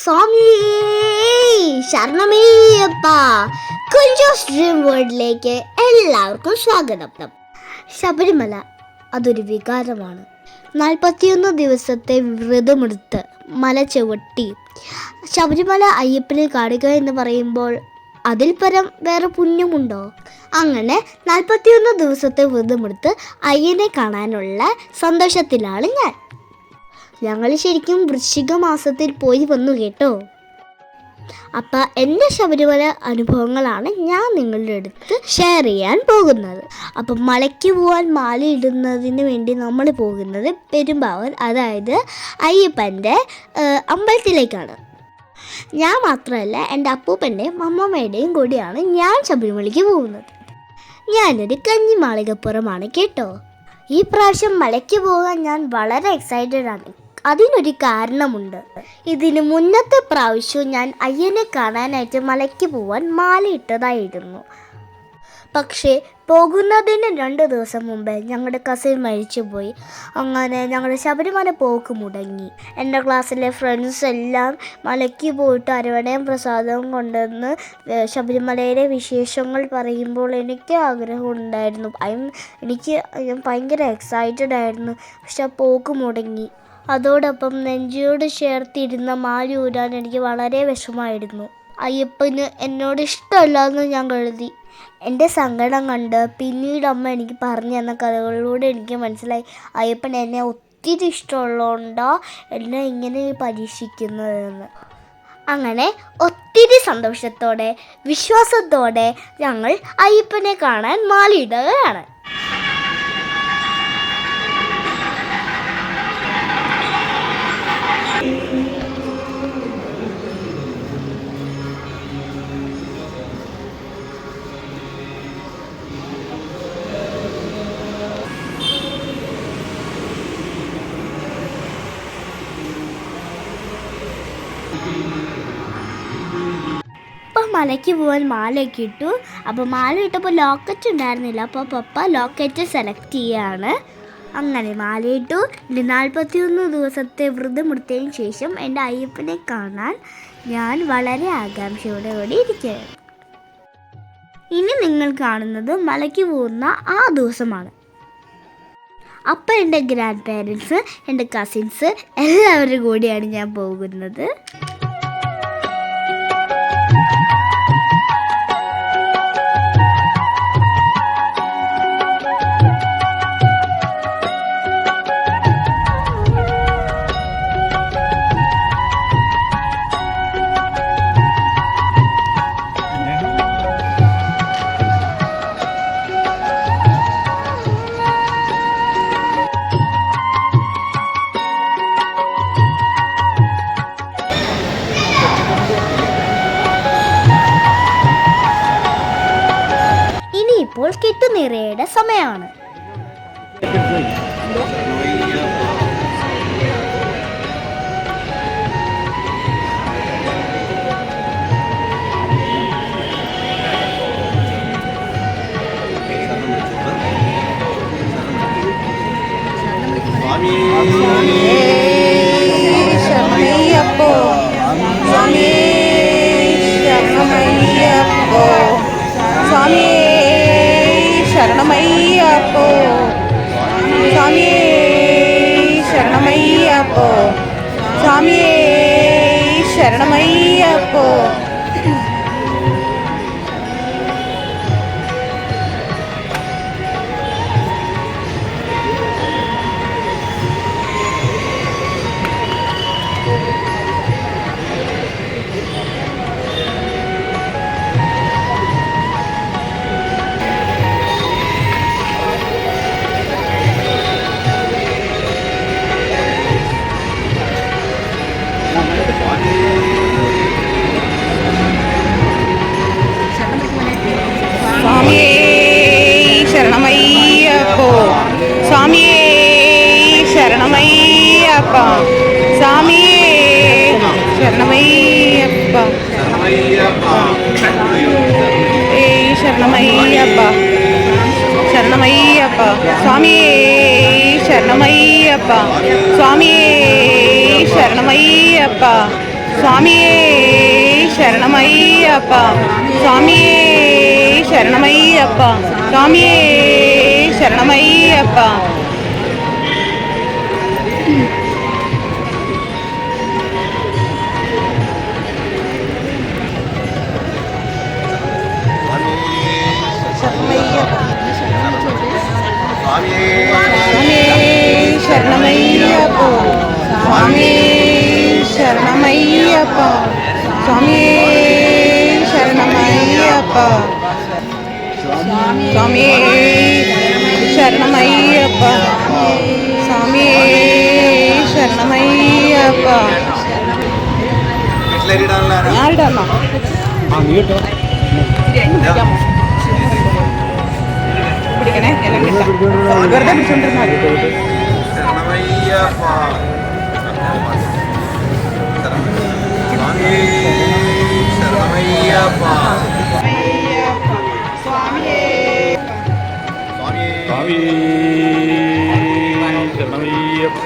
സ്വാമി ശരണമയ്യപ്പ. കുഞ്ചോസ് ഡ്രീം വേൾഡിലേക്ക് എല്ലാവർക്കും സ്വാഗതം. ശബരിമല അതൊരു വികാരമാണ്. 41 ദിവസത്തെ വ്രതമെടുത്ത് മല ചവിട്ടി ശബരിമല അയ്യപ്പനെ കാണുക എന്ന് പറയുമ്പോൾ അതിൽ പരം വേറെ പുണ്യമുണ്ടോ? അങ്ങനെ 41 ദിവസത്തെ വ്രതമെടുത്ത് അയ്യനെ കാണാനുള്ള സന്തോഷത്തിലാണ് ഞങ്ങൾ ശരിക്കും വൃശ്ചിക മാസത്തിൽ പോയി വന്നു കേട്ടോ. അപ്പം എൻ്റെ ശബരിമല അനുഭവങ്ങളാണ് ഞാൻ നിങ്ങളുടെ അടുത്ത് ഷെയർ ചെയ്യാൻ പോകുന്നത്. അപ്പം മലയ്ക്ക് പോകാൻ മാല ഇടുന്നതിന് വേണ്ടി നമ്മൾ പോകുന്നത് പെരുമ്പാവൂർ, അതായത് അയ്യപ്പൻ്റെ അമ്പലത്തിലേക്കാണ്. ഞാൻ മാത്രമല്ല, എൻ്റെ അപ്പൂപ്പൻ്റെയും അമ്മമ്മയുടെയും കൂടിയാണ് ഞാൻ ശബരിമലയ്ക്ക് പോകുന്നത്. ഞാനൊരു കഞ്ഞിമാളികപ്പുറമാണ് കേട്ടോ. ഈ പ്രാവശ്യം മലയ്ക്ക് പോകാൻ ഞാൻ വളരെ എക്സൈറ്റഡ് ആണ്. അതിനൊരു കാരണമുണ്ട്. ഇതിന് മുന്നത്തെ പ്രാവശ്യവും ഞാൻ അയ്യനെ കാണാനായിട്ട് മലയ്ക്ക് പോകാൻ മാലയിട്ടതായിരുന്നു. പക്ഷേ പോകുന്നതിന് 2 ദിവസം മുമ്പേ ഞങ്ങളുടെ കസിൻ മരിച്ചുപോയി. അങ്ങനെ ഞങ്ങളുടെ ശബരിമല പോക്ക് മുടങ്ങി. എൻ്റെ ക്ലാസ്സിലെ ഫ്രണ്ട്സ് എല്ലാം മലയ്ക്ക് പോയിട്ട് അരവണയും പ്രസാദവും കൊണ്ടുവന്ന് ശബരിമലയിലെ വിശേഷങ്ങൾ പറയുമ്പോൾ എനിക്ക് ആഗ്രഹമുണ്ടായിരുന്നു. ഞാൻ ഭയങ്കര എക്സൈറ്റഡ് ആയിരുന്നു. പക്ഷെ പോക്ക് മുടങ്ങി. അതോടൊപ്പം നെഞ്ചോട് ചേർത്തിരുന്ന മാല ഊരാൻ എനിക്ക് വളരെ വിഷമമായിരുന്നു. അയ്യപ്പന് എന്നോട് ഇഷ്ടമല്ലാന്ന് ഞാൻ കരുതി. എൻ്റെ സങ്കടം കണ്ട് പിന്നീട് അമ്മ എനിക്ക് പറഞ്ഞു തന്ന കഥകളിലൂടെ എനിക്ക് മനസ്സിലായി അയ്യപ്പൻ എന്നെ ഒത്തിരി ഇഷ്ടമുള്ളതുകൊണ്ടോ എന്നെ ഇങ്ങനെ പരീക്ഷിക്കുന്നതെന്ന്. അങ്ങനെ ഒത്തിരി സന്തോഷത്തോടെ വിശ്വാസത്തോടെ ഞങ്ങൾ അയ്യപ്പനെ കാണാൻ മാലയിടുകയാണ്. മലയ്ക്ക് പോകാൻ മാലയൊക്കെ ഇട്ടു. അപ്പോൾ മാല ഇട്ടപ്പോൾ ലോക്കറ്റ് ഉണ്ടായിരുന്നില്ല. അപ്പോൾ പപ്പ ലോക്കറ്റ് സെലക്ട് ചെയ്യുകയാണ്. അങ്ങനെ മാലയിട്ടു. 41 ദിവസത്തെ വ്രതമെടുത്തതിന് ശേഷം എൻ്റെ അയ്യപ്പനെ കാണാൻ ഞാൻ വളരെ ആകാംക്ഷയോടെ കൂടി ഇരിക്കുകയാണ്. ഇനി നിങ്ങൾ കാണുന്നത് മലയ്ക്ക് പോകുന്ന ആ ദിവസമാണ്. അപ്പം എൻ്റെ ഗ്രാൻഡ് പേരൻസ്, എൻ്റെ കസിൻസ് എല്ലാവരും കൂടിയാണ് ഞാൻ പോകുന്നത്. ഇപ്പോൾ കെട്ടുനിറയുടെ സമയമാണ്. ശരണമയ്യപ്പോ, സ്വാമിയേ ശരണമയ്യപ്പോ, സ്വാമിയേ ശരണമയ്യപ്പോ. ശരണമയ്യപ്പോ, സ്വാമിയേ ശരണമയ്യപ്പ, സ്വാമിയേ ശരണമയ്യപ്പ, ശരണമയ്യപ്പ, ശരണമയ്യപ്പ, സ്വാമിയേ ശരണമയ്യപ്പ, സ്വാമിയേ ശരണമയ്യപ്പ, സ്വാമിയേ ശരണമയ്യപ്പ സ്വാമിയേ ശരണമയ്യപ്പ സ്വാമിയേ ശരണമയ്യപ്പ ശരണമയ്യപ്പ സ്വാമിയേ ശരണമയ്യപ്പ സ്വാമിയേ ശരണമയ്യപ്പ സ്വാമിയേ ശരണമയ്യപ്പ സ്വാമിയേ ശരണമയ്യപ്പ ഞാനിടാമോ പിടിക്കണേ എല്ലാം കിട്ടാം വെറുതെ പിടിച്ചോണ്ടിരുന്നാൽ സ്വാമിയേ ശരണമയ്യപ്പ ശരണമയ്യപ്പ സ്വാമിയേ ശരണമയ്യപ്പ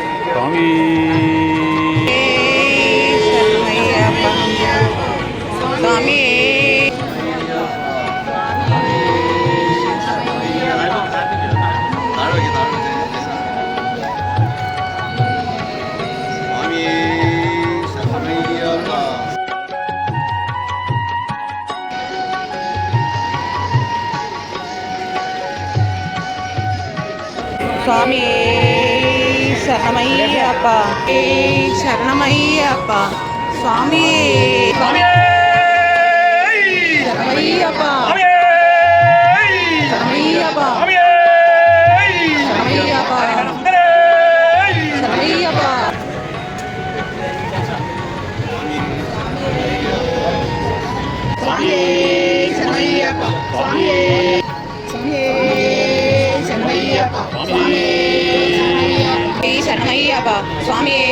ശരണമയ്യപ്പ ശരണമയ്യപ്പ ശരണമയ്യപ്പ സ്വാമിയേ ശരണമയ്യപ്പ സ്വാമിയേ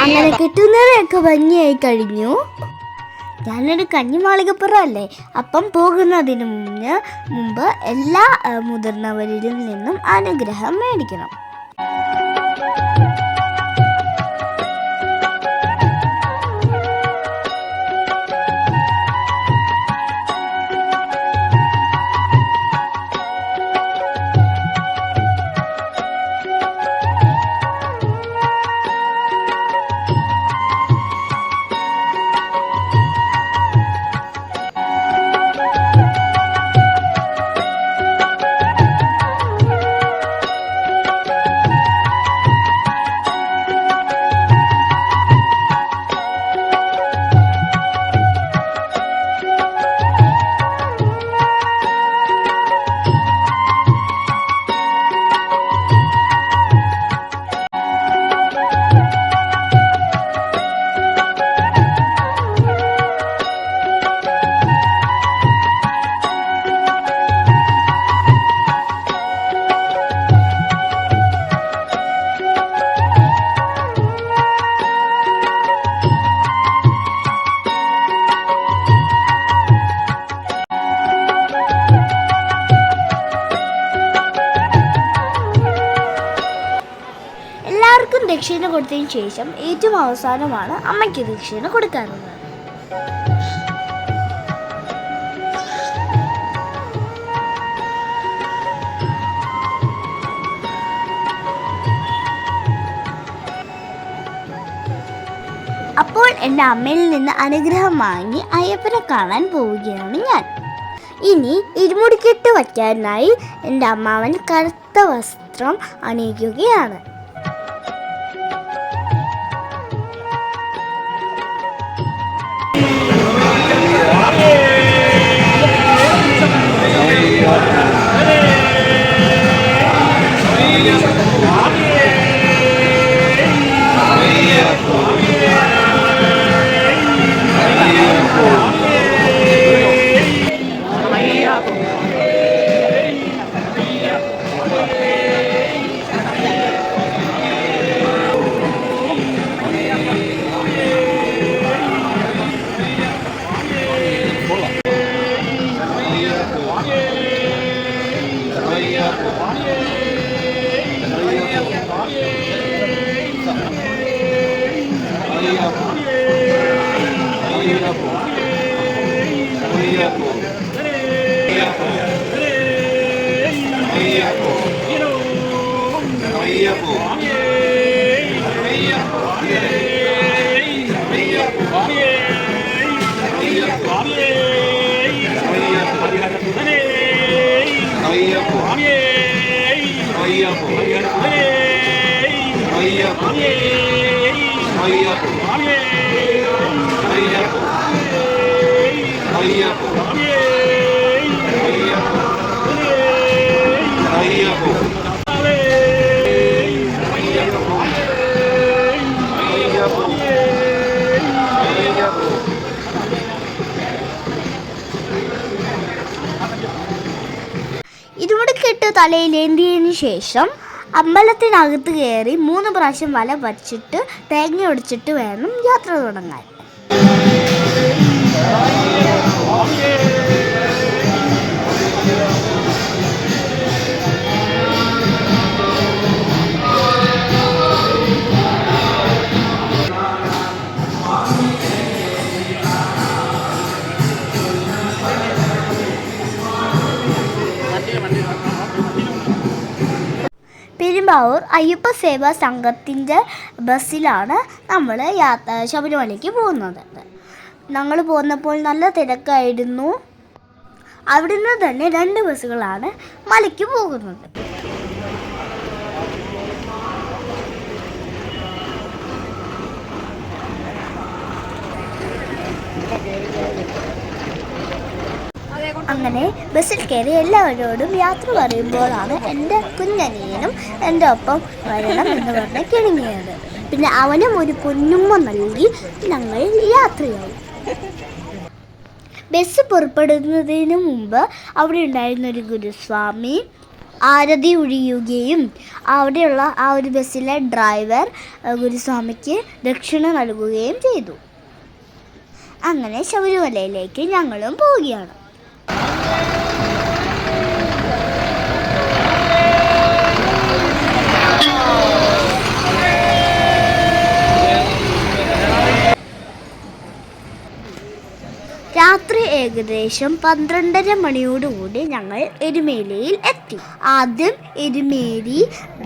അങ്ങനെ കിട്ടുന്നവരൊക്കെ ഭംഗിയായി കഴിഞ്ഞു. ഞാനൊരു കന്നിമാളികപ്പുറം അല്ലേ, അപ്പം പോകുന്നതിന് മുമ്പ് എല്ലാ മുതിർന്നവരിലും നിന്നും അനുഗ്രഹം മേടിക്കണം. എല്ലാവർക്കും ദക്ഷിണ കൊടുത്തതിന് ശേഷം ഏറ്റവും അവസാനമാണ് അമ്മയ്ക്ക് ദക്ഷിണ കൊടുക്കാറുള്ളത്. അപ്പോൾ എൻ്റെ അമ്മയിൽ നിന്ന് അനുഗ്രഹം വാങ്ങി അയ്യപ്പനെ കാണാൻ പോവുകയാണ് ഞാൻ. ഇനി ഇരുമുടിക്കെട്ട് വയ്ക്കാനായി എൻ്റെ അമ്മാവൻ കറുത്ത വസ്ത്രം അണിയിക്കുകയാണ്. മാലയിട്ട് തലയിലേന്തിയതിന് ശേഷം അമ്പലത്തിനകത്ത് കയറി 3 പ്രാവശ്യം വല വച്ചിട്ട് തേങ്ങ ഒടിച്ചിട്ട് വേണം യാത്ര തുടങ്ങാൻ. പെരുമ്പാവൂർ അയ്യപ്പ സേവാ സംഘത്തിൻ്റെ ബസ്സിലാണ് നമ്മൾ ശബരിമലയ്ക്ക് പോകുന്നത്. ഞങ്ങൾ പോന്നപ്പോൾ നല്ല തിരക്കായിരുന്നു. അവിടുന്ന് തന്നെ 2 ബസ്സുകളാണ് മലയ്ക്ക് പോകുന്നത്. അങ്ങനെ ബസ്സിൽ കയറി എല്ലാവരോടും യാത്ര പറയുമ്പോഴാണ് എൻ്റെ കുഞ്ഞനിയനും എൻ്റെ ഒപ്പം വരണം എന്ന് പറഞ്ഞ് കിണങ്ങിയത്. പിന്നെ അവനും ഒരു പൊന്നുമ്മ നൽകി ഞങ്ങൾ യാത്രയായി. ബസ് പുറപ്പെടുന്നതിന് മുമ്പ് അവിടെ ഉണ്ടായിരുന്നൊരു ഗുരുസ്വാമി ആരതി ഒഴിയുകയും അവിടെയുള്ള ആ ഒരു ബസ്സിലെ ഡ്രൈവർ ഗുരുസ്വാമിക്ക് ദക്ഷിണ നൽകുകയും ചെയ്തു. അങ്ങനെ ശബരിമലയിലേക്ക് ഞങ്ങളും പോവുകയാണ്. രാത്രി ഏകദേശം 12:30 മണിയോടുകൂടി ഞങ്ങൾ എരുമേലിയിൽ എത്തി. ആദ്യം എരുമേലി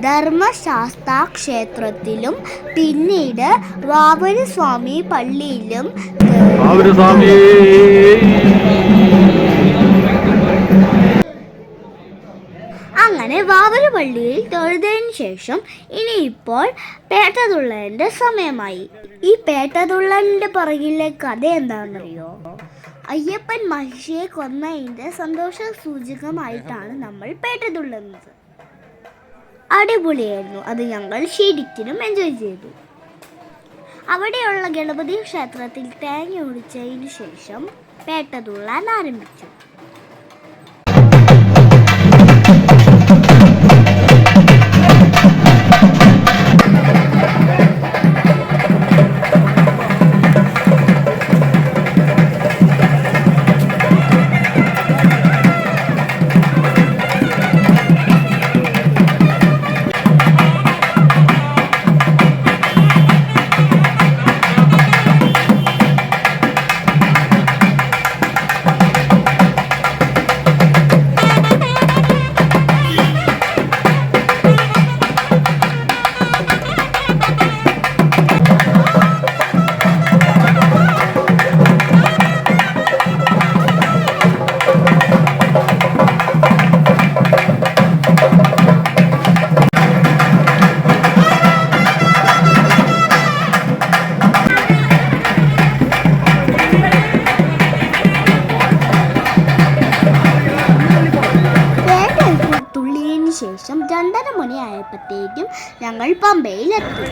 ധർമ്മശാസ്താ ക്ഷേത്രത്തിലും പിന്നീട് വാവരുസ്വാമി പള്ളിയിലും അങ്ങനെ വാവരു പള്ളിയിൽ തൊഴുതതിന് ശേഷം ഇനിയിപ്പോൾ പേട്ടതുള്ളലിൻ്റെ സമയമായി. ഈ പേട്ടതുള്ളലിൻ്റെ പുറകിലെ കഥ എന്താണെന്നറിയോ? അയ്യപ്പൻ മഹിഷിയെ കൊന്നതിൻ്റെ സന്തോഷ സൂചകമായിട്ടാണ് നമ്മൾ പേട്ടതുള്ളുന്നത്. അടിപൊളിയായിരുന്നു. അത് ഞങ്ങൾ ശരിക്കും എൻജോയ് ചെയ്തു. അവിടെയുള്ള ഗണപതി ക്ഷേത്രത്തിൽ തേങ്ങ ഒടിച്ചതിന് ശേഷം പേട്ടതുള്ളാൻ ആരംഭിച്ചു. ശേഷം 2:30 മണിയായപ്പോഴത്തേക്കും ഞങ്ങൾ പമ്പയിലെത്തി.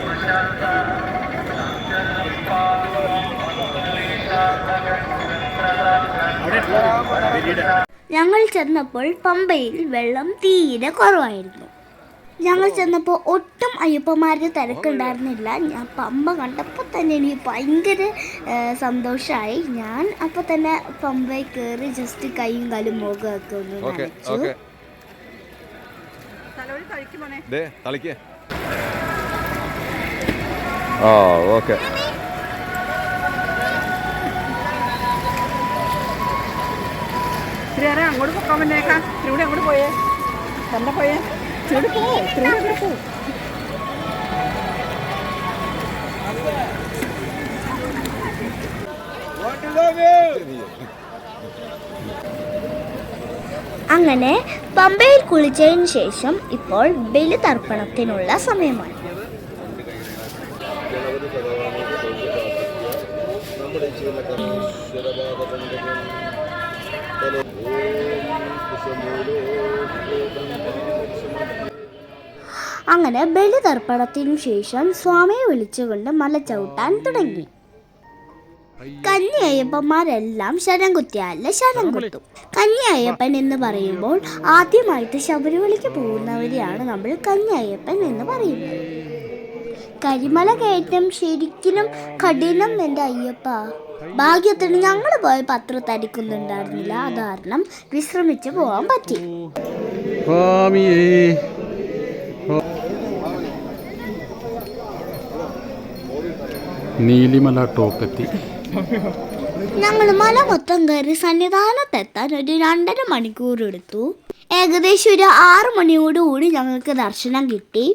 ഞങ്ങൾ ചെന്നപ്പോൾ പമ്പയിൽ വെള്ളം തീരെ കുറവായിരുന്നു. ഞങ്ങൾ ചെന്നപ്പോൾ ഒട്ടും അയ്യപ്പന്മാരുടെ തിരക്കുണ്ടായിരുന്നില്ല. ഞാൻ പമ്പ കണ്ടപ്പോൾ തന്നെ എനിക്ക് ഭയങ്കര സന്തോഷമായി. ഞാൻ അപ്പോൾ തന്നെ പമ്പയിൽ കയറി ജസ്റ്റ് കൈയും കാലും മുഖമൊക്കെ ഒന്ന് നനച്ചു. അങ്ങോട്ട് പോക്കാൻ പറ്റേക്കാം. ഇവിടെ അങ്ങോട്ട് പോയേ തന്നെ പോയേ ഇവിടെ പോ. അങ്ങനെ പമ്പയിൽ കുളിച്ചതിന് ശേഷം ഇപ്പോൾ ബലിതർപ്പണത്തിനുള്ള സമയമാണ്. അങ്ങനെ ബലിതർപ്പണത്തിനു ശേഷം സ്വാമിയെ വിളിച്ചുകൊണ്ട് മല ചവിട്ടാൻ തുടങ്ങി. കന്നി അയ്യപ്പന്മാരെല്ലാം ശരം കുത്തിയല്ല ശരം കുത്തും. കന്നി അയ്യപ്പൻ എന്ന് പറയുമ്പോൾ ആദ്യമായിട്ട് ശബരിമലയ്ക്ക് പോകുന്നവരെയാണ് നമ്മൾ കന്നി അയ്യപ്പൻ എന്ന് പറയുന്നത്. കരിമല കയറ്റം ശരിക്കും കഠിനം എൻ്റെ അയ്യപ്പ. ഭാഗ്യത്തിന് ഞങ്ങൾ പോയപ്പോൾ അത്ര തരിക്കുന്നുണ്ടായിരുന്നില്ല. അത് കാരണം വിശ്രമിച്ച് പോകാൻ പറ്റി. നീലിമല ടോപ്പെത്തി. ഞങ്ങൾ മല മൊത്തം കയറി സന്നിധാനത്തെത്താൻ ഒരു 2.5 മണിക്കൂർ എടുത്തു. ഏകദേശം ഒരു 6 മണിയോടുകൂടി ഞങ്ങൾക്ക് ദർശനം കിട്ടി.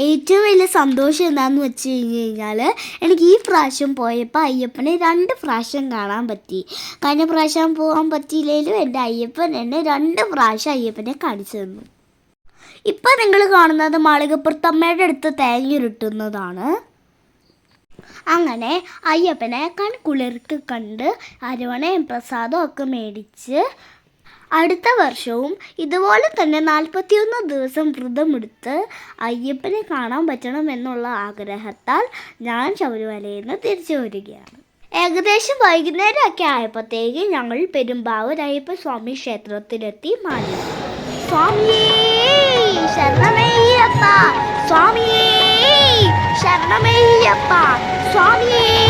ഏറ്റവും വലിയ സന്തോഷം എന്താണെന്ന് വെച്ച് കഴിഞ്ഞാൽ എനിക്ക് ഈ പ്രാവശ്യം പോയപ്പോൾ അയ്യപ്പനെ 2 പ്രാവശ്യം കാണാൻ പറ്റി. കഴിഞ്ഞ പ്രാവശ്യം പോകാൻ പറ്റിയില്ലെങ്കിലും എൻ്റെ അയ്യപ്പൻ എന്നെ 2 പ്രാവശ്യം അയ്യപ്പനെ കാണിച്ചു തന്നു. ഇപ്പം നിങ്ങൾ കാണുന്നത് മാളികപ്പുറത്തമ്മയുടെ അടുത്ത് തേങ്ങ ഉരുട്ടുന്നതാണ്. അങ്ങനെ അയ്യപ്പനെ കൺകുളിർക്ക് കണ്ട് അരവണയും പ്രസാദവും ഒക്കെ മേടിച്ച് അടുത്ത വർഷവും ഇതുപോലെ തന്നെ 41 ദിവസം വ്രതമെടുത്ത് അയ്യപ്പനെ കാണാൻ പറ്റണം എന്നുള്ള ആഗ്രഹത്താൽ ഞാൻ ശബരിമലയിൽ നിന്ന് തിരിച്ചു വരികയാണ്. ഏകദേശം വൈകുന്നേരമൊക്കെ ആയപ്പോഴത്തേക്ക് ഞങ്ങൾ പെരുമ്പാവൂർ അയ്യപ്പ സ്വാമി ക്ഷേത്രത്തിലെത്തി. മാറി സ്വാമിയേ ശരണമയ്യപ്പ, സ്വാമിയേ ശരണമയ്യപ്പ, സ്വാമിയേ